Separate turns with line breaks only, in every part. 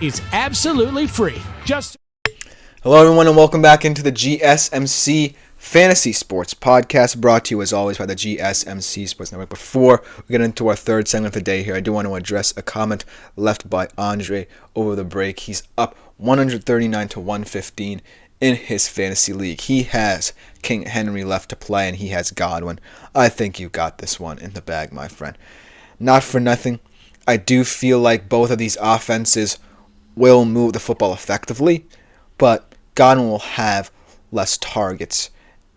is absolutely free.
Hello, everyone, and welcome back into the GSMC Fantasy Sports Podcast, brought to you, as always, by the GSMC Sports Network. Before we get into our third segment of the day here, I do want to address a comment left by Andre over the break. He's up 139 to 115 in his fantasy league. He has King Henry left to play, and he has Godwin. I think you got this one in the bag, my friend. Not for nothing, I do feel like both of these offenses will move the football effectively, but Godwin will have less targets,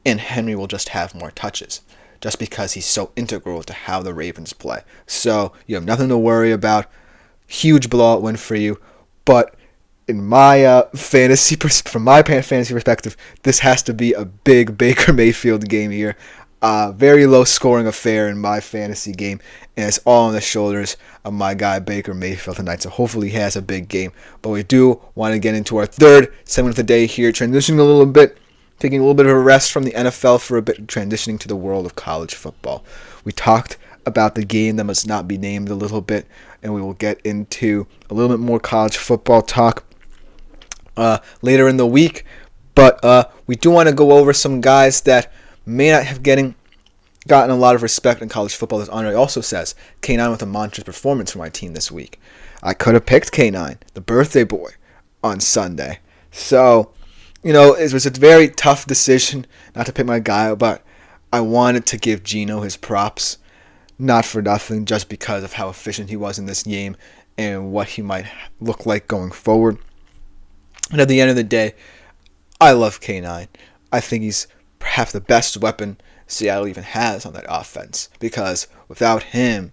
and Henry will just have more touches, just because he's so integral to how the Ravens play. So you have nothing to worry about. Huge blowout win for you, but in my fantasy perspective, this has to be a big Baker Mayfield game here. Very low scoring affair in my fantasy game, and it's all on the shoulders of my guy Baker Mayfield tonight. So hopefully he has a big game. But we do want to get into our third segment of the day here, transitioning a little bit, taking a little bit of a rest from the NFL for a bit, transitioning to the world of college football. We talked about the game that must not be named a little bit, and we will get into a little bit more college football talk later in the week. But we do want to go over some guys that may not have gotten a lot of respect in college football. As Andre also says, K9 with a monstrous performance for my team this week. I could have picked K9, the birthday boy, on Sunday. So, it was a very tough decision not to pick my guy, but I wanted to give Gino his props, not for nothing, just because of how efficient he was in this game and what he might look like going forward. And at the end of the day, I love K9. I think he's perhaps the best weapon Seattle even has on that offense, because without him,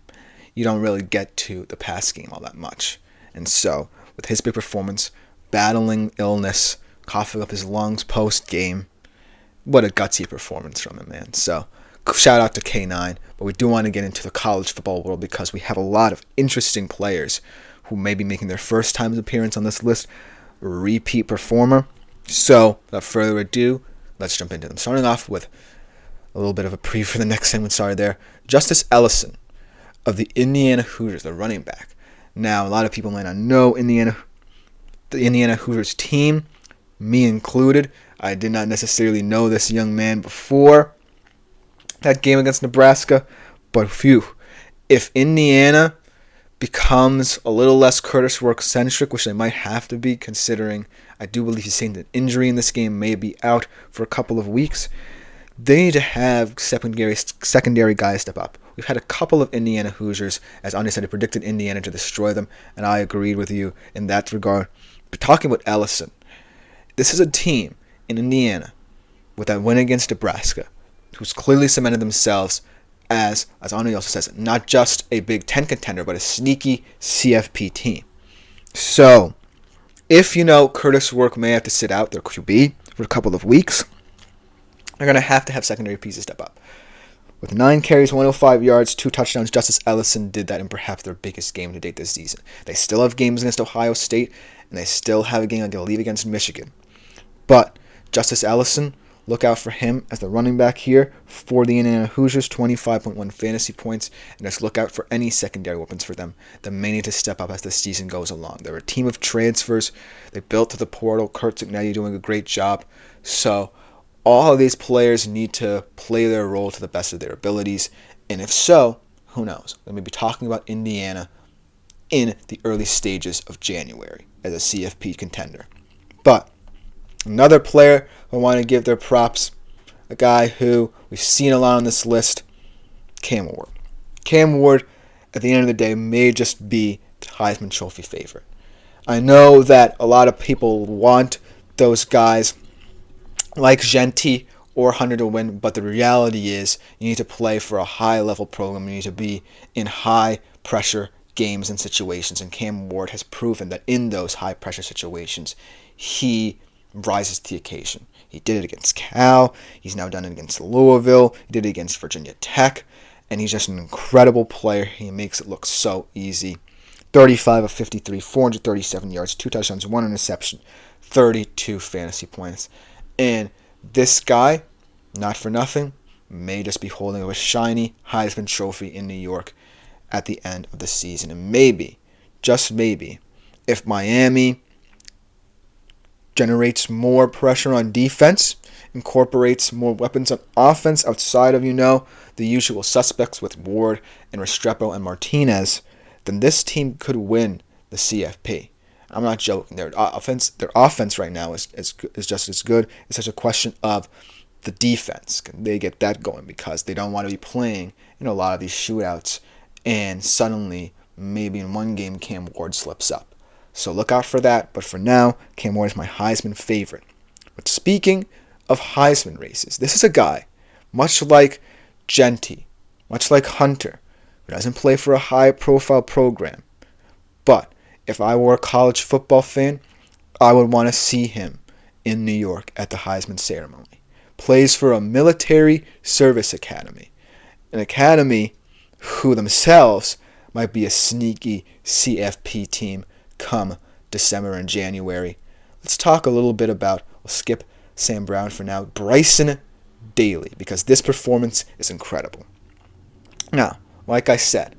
you don't really get to the pass game all that much. And so, with his big performance, battling illness, coughing up his lungs post-game, what a gutsy performance from him, man. So, shout out to K9, but we do want to get into the college football world because we have a lot of interesting players who may be making their first time appearance on this list, repeat performer. So, without further ado, let's jump into them. Starting off with a little bit of a preview for the next segment. Sorry there. Justice Ellison of the Indiana Hoosiers, the running back. Now, a lot of people might not know the Indiana Hoosiers team, me included. I did not necessarily know this young man before that game against Nebraska. But phew, if Indiana becomes a little less Curtis Work-centric, which they might have to be, considering I do believe he's saying that injury in this game, may be out for a couple of weeks, they need to have secondary guys step up. We've had a couple of Indiana Hoosiers, as Andre said, he predicted Indiana to destroy them, and I agreed with you in that regard. But talking about Ellison, this is a team in Indiana with that win against Nebraska, who's clearly cemented themselves as Andre also says, not just a Big Ten contender, but a sneaky CFP team. So, if Curtis Work may have to sit out their QB for a couple of weeks, they're going to have secondary pieces step up. With 9 carries, 105 yards, 2 touchdowns, Justice Ellison did that in perhaps their biggest game to date this season. They still have games against Ohio State, and they still have a game, I believe, against Michigan. But Justice Ellison, look out for him as the running back here for the Indiana Hoosiers, 25.1 fantasy points, and just look out for any secondary weapons for them that may need to step up as the season goes along. They're a team of transfers. They built to the portal. Kurt Zignelli doing a great job. So all of these players need to play their role to the best of their abilities, and if so, who knows? We may be talking about Indiana in the early stages of January as a CFP contender. But another player I want to give their props, a guy who we've seen a lot on this list, Cam Ward. Cam Ward, at the end of the day, may just be the Heisman Trophy favorite. I know that a lot of people want those guys like Genti or Hunter to win, but the reality is you need to play for a high-level program. You need to be in high-pressure games and situations, and Cam Ward has proven that in those high-pressure situations, he rises to the occasion. He did it against Cal. He's now done it against Louisville. He did it against Virginia Tech, and he's just an incredible player. He makes it look so easy. 35 of 53, 437 yards, 2 touchdowns, 1 interception, 32 fantasy points. And this guy, not for nothing, may just be holding up a shiny Heisman Trophy in New York at the end of the season. And maybe, just maybe, if Miami generates more pressure on defense, incorporates more weapons on offense outside of, the usual suspects with Ward and Restrepo and Martinez, then this team could win the CFP. I'm not joking. Their offense right now is just as good. It's just a question of the defense. Can they get that going? Because they don't want to be playing in a lot of these shootouts and suddenly, maybe in one game, Cam Ward slips up. So look out for that. But for now, Cam Ward is my Heisman favorite. But speaking of Heisman races, this is a guy, much like Genty, much like Hunter, who doesn't play for a high-profile program. But if I were a college football fan, I would want to see him in New York at the Heisman ceremony. Plays for a military service academy, an academy who themselves might be a sneaky CFP team come December and January. Let's talk a little bit about, we'll skip Sam Brown for now, Bryson Daly, because this performance is incredible. Now, like I said,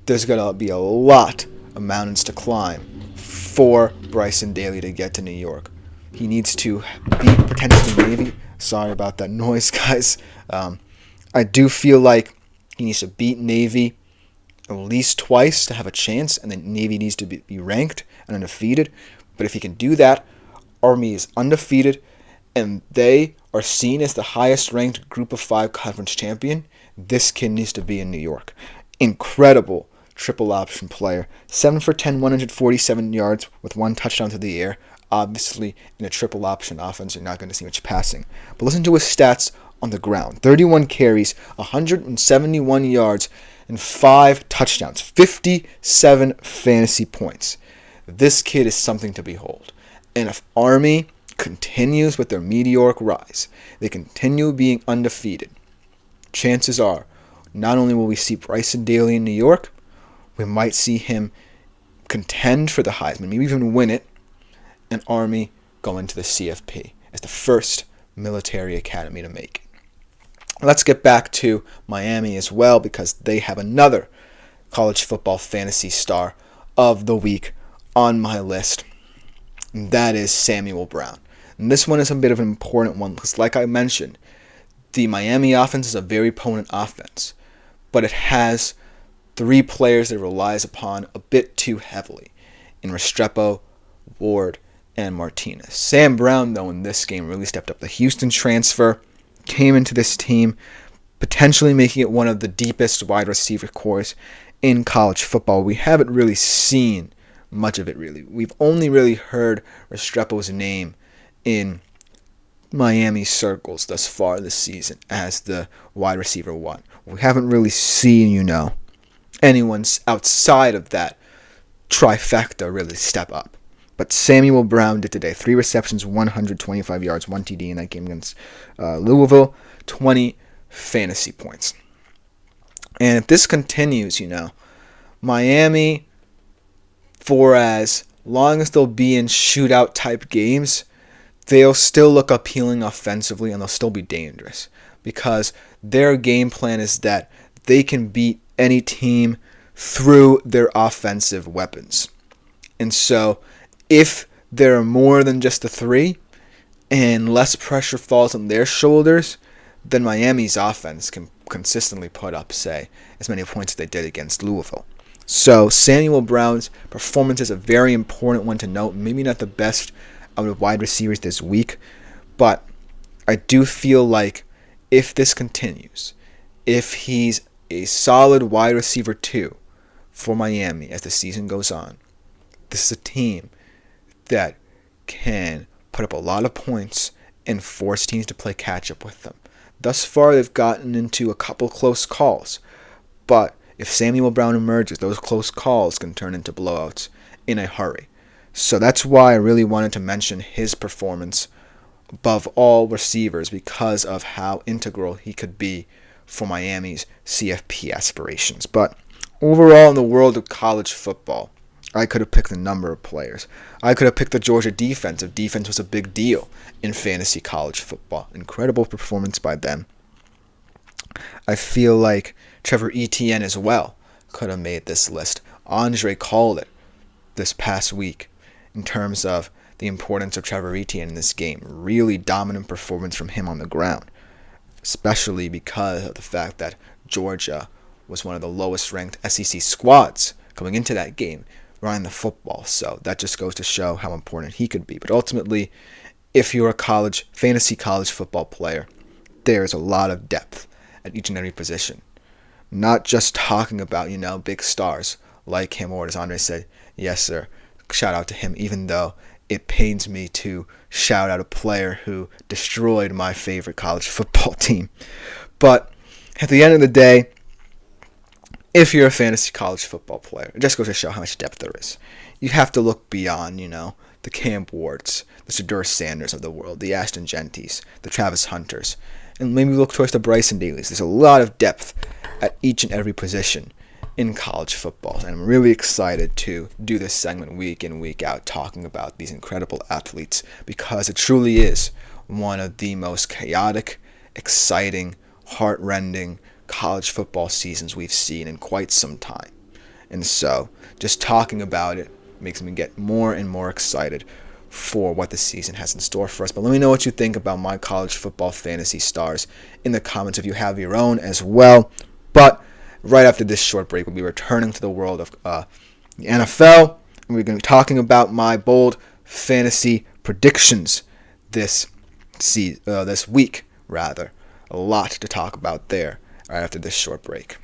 there's going to be a lot of mountains to climb for Bryson Daly to get to New York. He needs to beat potentially Navy. Sorry about that noise, guys. I do feel like he needs to beat Navy at least twice to have a chance, and then Navy needs to be ranked and undefeated. But if he can do that, Army is undefeated, and they are seen as the highest-ranked Group of 5 conference champion. This kid needs to be in New York. Incredible triple option player. 7 for 10, 147 yards with 1 touchdown to the air. Obviously, in a triple option offense, you're not going to see much passing. But listen to his stats on the ground. 31 carries, 171 yards, and 5 touchdowns. 57 fantasy points. This kid is something to behold. And if Army continues with their meteoric rise, they continue being undefeated, chances are, not only will we see Bryson Daly in New York, we might see him contend for the Heisman, maybe even win it, and Army go into the CFP as the first military academy to make it. Let's get back to Miami as well, because they have another college football fantasy star of the week on my list, and that is Samuel Brown. And this one is a bit of an important one because, like I mentioned, the Miami offense is a very potent offense, but it has 3 players that it relies upon a bit too heavily in Restrepo, Ward, and Martinez. Sam Brown, though, in this game really stepped up. The Houston transfer came into this team, potentially making it one of the deepest wide receiver cores in college football. We haven't really seen much of it, really. We've only really heard Restrepo's name in Miami circles thus far this season as the wide receiver 1. We haven't really seen, anyone outside of that trifecta really step up. But Samuel Brown did today. 3 receptions, 125 yards, 1 TD in that game against Louisville, 20 fantasy points. And if this continues, Miami, for as long as they'll be in shootout type games, they'll still look appealing offensively and they'll still be dangerous because their game plan is that they can beat any team through their offensive weapons. And so if there are more than just the 3 and less pressure falls on their shoulders, then Miami's offense can consistently put up, say, as many points as they did against Louisville. So Samuel Brown's performance is a very important one to note. Maybe not the best out of wide receivers this week, but I do feel like if this continues, if he's a solid wide receiver 2 for Miami as the season goes on, this is a team that can put up a lot of points and force teams to play catch up with them. Thus far, they've gotten into a couple close calls, but if Samuel Brown emerges, those close calls can turn into blowouts in a hurry. So that's why I really wanted to mention his performance above all receivers because of how integral he could be for Miami's CFP aspirations. But overall, in the world of college football, I could have picked a number of players. I could have picked the Georgia defense if defense was a big deal in fantasy college football. Incredible performance by them. I feel like Trevor Etienne as well could have made this list. Andre called it. this past week in terms of the importance of Trevor Etienne in this game. Really dominant performance from him on the ground, especially because of the fact that Georgia was one of the lowest ranked SEC squads coming into that game running the football. So that just goes to show how important he could be. But ultimately, if you're a fantasy college football player, there's a lot of depth at each and every position. Not just talking about, big stars like him, or as Andre said, yes, sir, shout out to him, even though it pains me to shout out a player who destroyed my favorite college football team. But at the end of the day, if you're a fantasy college football player, it just goes to show how much depth there is. You have to look beyond, the Cam Wards, the Shedeur Sanders of the world, the Ashton Genties, the Travis Hunters, and maybe look towards the Bryson Dailies. There's a lot of depth at each and every position in college football, and I'm really excited to do this segment week in, week out, talking about these incredible athletes, because it truly is one of the most chaotic, exciting, heart-rending college football seasons we've seen in quite some time. And so just talking about it makes me get more and more excited for what the season has in store for us. But let me know what you think about my college football fantasy stars in the comments if you have your own as well. But right after this short break, we'll be returning to the world of the NFL, and we're going to be talking about my bold fantasy predictions this week. A lot to talk about there right after this short break.